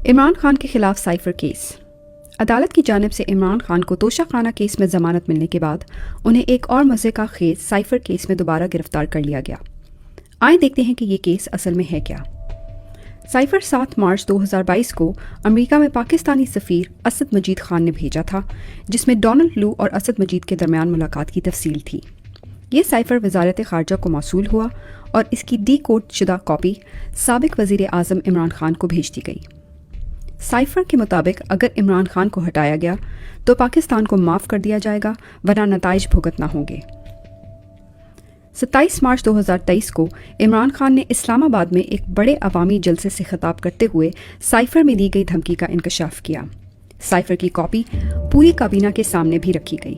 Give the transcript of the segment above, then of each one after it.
इमरान खान के खिलाफ cipher case. अदालत की जानिब से इमरान खान को तोशा खाना केस में ज़मानत मिलने के बाद उन्हें एक और मज़े का खेज साइफर केस में दोबारा गिरफ्तार कर लिया गया। आइए देखते हैं कि ये केस असल में है क्या। साइफर 7 मार्च 2022 को अमेरिका में पाकिस्तानी सफ़ीर असद मजीद खान ने भेजा था, जिसमें डोनाल्ड लू और असद मजीद के दरमियान मुलाकात की तफसील थी। ये साइफर वजारत ख़ारजा को मौसूल हुआ और इसकी डी कोड शुदा कॉपी साबिक वज़ीर आज़म इमरान खान को भेज दी गई। साइफर के मुताबिक अगर इमरान खान को हटाया गया तो पाकिस्तान को माफ़ कर दिया जाएगा, वरना नताइज भुगतना होंगे। 27 मार्च 2023 को इमरान खान ने इस्लामाबाद में एक बड़े अवामी जलसे से खिताब करते हुए साइफर में दी गई धमकी का इंकशाफ किया। साइफर की कॉपी पूरी काबीना के सामने भी रखी गई।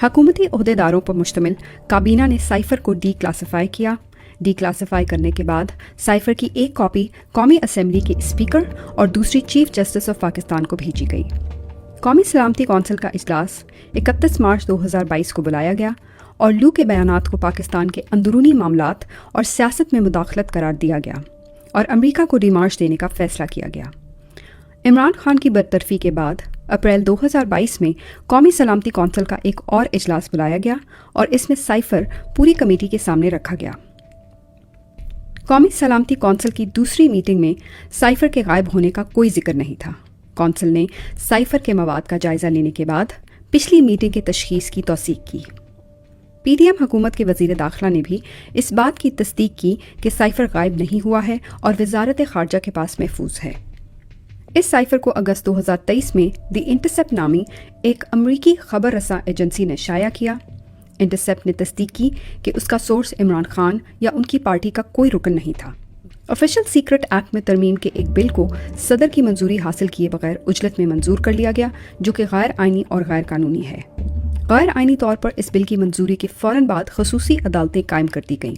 हुकूमती ओहदेदारों पर मुश्तमिल काबीना ने साइफर को डीक्लासिफाई किया। डीक्लासिफाई करने के बाद साइफर की एक कॉपी कौमी असेंबली के स्पीकर और दूसरी चीफ जस्टिस ऑफ पाकिस्तान को भेजी गई। कौमी सलामती कौंसिल का इजलास 31 मार्च 2022 को बुलाया गया और लू के बयानात को पाकिस्तान के अंदरूनी मामलात और सियासत में मुदाखलत करार दिया गया और अमेरिका को डिमार्च देने का फैसला किया गया। इमरान खान की बरतरफी के बाद अप्रैल 2022 में कौमी सलामती कौंसिल का एक और इजलास बुलाया गया और इसमें साइफर पूरी कमेटी के सामने रखा गया। कौमी सलामती कौंसिल की दूसरी मीटिंग में साइफर के गायब होने का कोई जिक्र नहीं था। कौंसिल ने साइफर के मवाद का जायजा लेने के बाद पिछली मीटिंग के तशखीस की तौसीक की। पीडीएम हुकूमत के वज़ीर दाखिला ने भी इस बात की तस्दीक की कि साइफर गायब नहीं हुआ है और वजारत ख़ारजा के पास महफूज है। इस साइफर को अगस्त 2023 में द इंटरसेप्ट नामी एक अमरीकी खबर रसा एजेंसी ने शाया किया। इंटरसेप्ट ने तस्दीक की कि उसका सोर्स इमरान खान या उनकी पार्टी का कोई रुकन नहीं था। ऑफिशियल सीक्रेट एक्ट में तरमीम के एक बिल को सदर की मंजूरी हासिल किए बगैर उजलत में मंजूर कर लिया गया, जो कि गैर आइनी और गैर कानूनी है। गैर आइनी तौर पर इस बिल की मंजूरी के फ़ौरन बाद खसूसी अदालतें कायम कर दी गईं।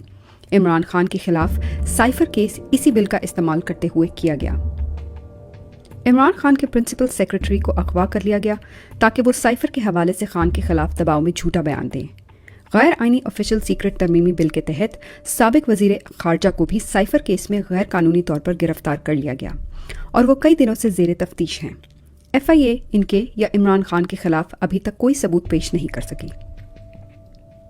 इमरान खान के खिलाफ साइफर केस इसी बिल का इस्तेमाल करते हुए किया गया। इमरान खान के प्रिंसिपल सेक्रेटरी को अगवा कर लिया गया ताकि वो साइफर के हवाले से खान के खिलाफ दबाव में झूठा बयान दें। गैर आइनी ऑफिशियल सीक्रेट तरमीमी बिल के तहत साबिक वज़ीर ख़ारजा को भी साइफर केस में गैर कानूनी तौर पर गिरफ्तार कर लिया गया और वो कई दिनों से ज़ेर तफ्तीश हैं। FIA इनके या इमरान खान के खिलाफ अभी तक कोई सबूत पेश नहीं कर सकी।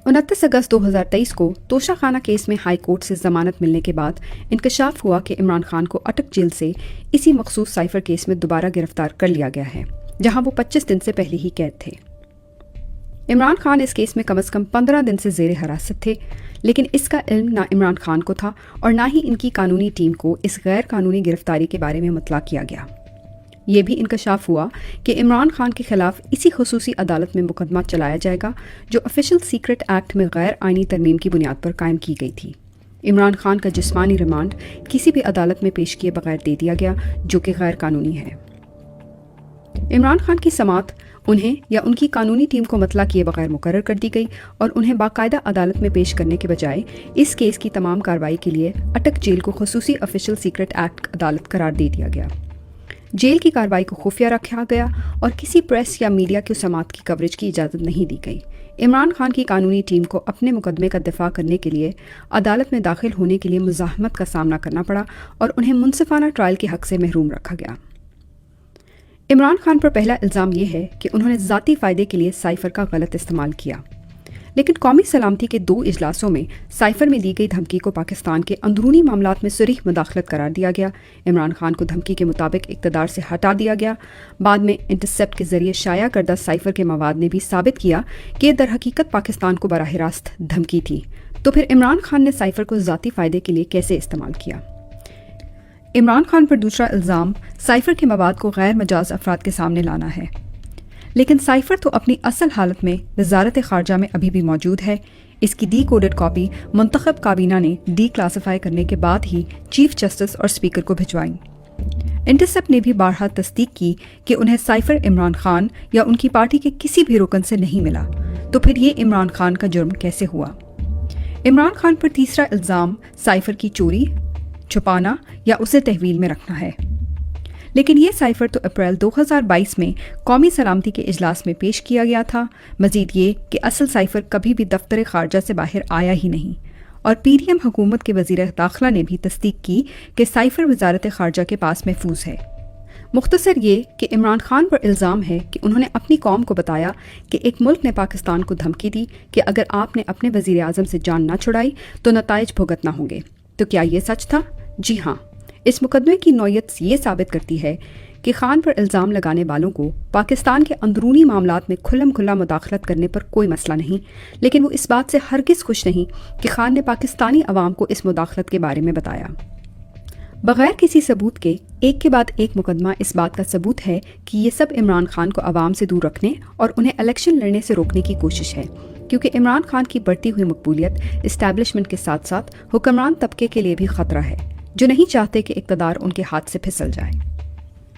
29 अगस्त 2023 को तोशा खाना केस में हाई कोर्ट से ज़मानत मिलने के बाद इंकशाफ हुआ कि इमरान खान को अटक जेल से इसी मखसूस साइफर केस में दोबारा गिरफ्तार कर लिया गया है, जहां वो 25 दिन से पहले ही कैद थे। इमरान खान इस केस में कम से कम 15 दिन से ज़ेर हिरासत थे, लेकिन इसका इल्म ना इमरान खान को था और ना ही इनकी कानूनी टीम को इस गैर कानूनी गिरफ्तारी के बारे में मुतला किया गया। ये भी इंकशाफ हुआ कि इमरान खान के खिलाफ इसी खसूसी अदालत में मुकदमा चलाया जाएगा जो ऑफिशियल सीक्रेट एक्ट में गैर आइनी तरमीम की बुनियाद पर कायम की गई थी। इमरान खान का जिस्मानी रिमांड किसी भी अदालत में पेश किए बगैर दे दिया गया, जो कि गैर कानूनी है। इमरान खान की समाअत उन्हें या उनकी कानूनी टीम को मतला किए बगैर मुकर्रर कर दी गई और उन्हें बाकायदा अदालत में पेश करने के बजाय इस केस की तमाम कार्रवाई के लिए अटक जेल को खसूसी ऑफिशियल सीक्रेट एक्ट अदालत करार दे दिया गया। जेल की कार्रवाई को खुफिया रखा गया और किसी प्रेस या मीडिया की समाअत की कवरेज की इजाज़त नहीं दी गई। इमरान खान की कानूनी टीम को अपने मुकदमे का दिफा करने के लिए अदालत में दाखिल होने के लिए मुज़ाहमत का सामना करना पड़ा और उन्हें मुनसिफाना ट्रायल के हक से महरूम रखा गया। इमरान खान पर पहला इल्ज़ाम यह है कि उन्होंने ज़ाती फ़ायदे के लिए साइफर का गलत इस्तेमाल किया, लेकिन कौमी सलामती के 2 इजलासों में साइफर में दी गई धमकी को पाकिस्तान के अंदरूनी मामलात में सरीह मुदाखलत करार दिया गया। इमरान खान को धमकी के मुताबिक इक़्तिदार से हटा दिया गया। बाद में इंटरसेप्ट के ज़रिए शाया करदा साइफर के मवाद ने भी साबित किया कि दर हकीकत पाकिस्तान को बराह रास्त धमकी थी। तो फिर इमरान खान ने साइफर को ज़ाती फ़ायदे के लिए कैसे इस्तेमाल किया? इमरान खान पर दूसरा इल्ज़ाम साइफर के मवाद को गैर मजाज अफराद के सामने लाना है, लेकिन साइफर तो अपनी असल हालत में वजारत ख़ारजा में अभी भी मौजूद है। इसकी डी कोडेड कॉपी मुंतखब काबीना ने डी क्लासिफाई करने के बाद ही चीफ जस्टिस और स्पीकर को भिजवाई। इंटरसेप्ट ने भी बारहा तस्दीक की कि उन्हें साइफर इमरान खान या उनकी पार्टी के किसी भी रुकन से नहीं मिला। तो फिर ये इमरान खान का जुर्म कैसे हुआ? इमरान खान पर तीसरा इल्ज़ाम साइफर की चोरी, छुपाना या उसे तहवील में रखना है, लेकिन ये साइफर तो अप्रैल 2022 में कौमी सलामती के इजलास में पेश किया गया था। मजीद ये कि असल साइफर कभी भी दफ्तर ख़ारजा से बाहर आया ही नहीं اور PDM حکومت کے وزیر داخلہ نے بھی تصدیق کی کہ سائفر وزارت خارجہ کے پاس محفوظ ہے۔ مختصر یہ کہ عمران خان پر الزام ہے کہ انہوں نے اپنی قوم کو بتایا کہ ایک ملک نے پاکستان کو دھمکی دی کہ اگر آپ نے اپنے وزیر اعظم سے جان نہ چھڑائی تو نتائج بھگتنا ہوں گے۔ تو کیا یہ سچ تھا؟ جی ہاں، اس مقدمے کی نوعیت یہ ثابت کرتی ہے کہ خان پر الزام لگانے والوں کو پاکستان کے اندرونی معاملات میں کھلم کھلا مداخلت کرنے پر کوئی مسئلہ نہیں، لیکن وہ اس بات سے ہرگز خوش نہیں کہ خان نے پاکستانی عوام کو اس مداخلت کے بارے میں بتایا۔ بغیر کسی ثبوت کے ایک کے بعد ایک مقدمہ اس بات کا ثبوت ہے کہ یہ سب عمران خان کو عوام سے دور رکھنے اور انہیں الیکشن لڑنے سے روکنے کی کوشش ہے، کیونکہ عمران خان کی بڑھتی ہوئی مقبولیت اسٹیبلشمنٹ کے ساتھ ساتھ حکمران طبقے کے لیے بھی خطرہ ہے، جو نہیں چاہتے کہ اقتدار ان کے ہاتھ سے پھسل جائے۔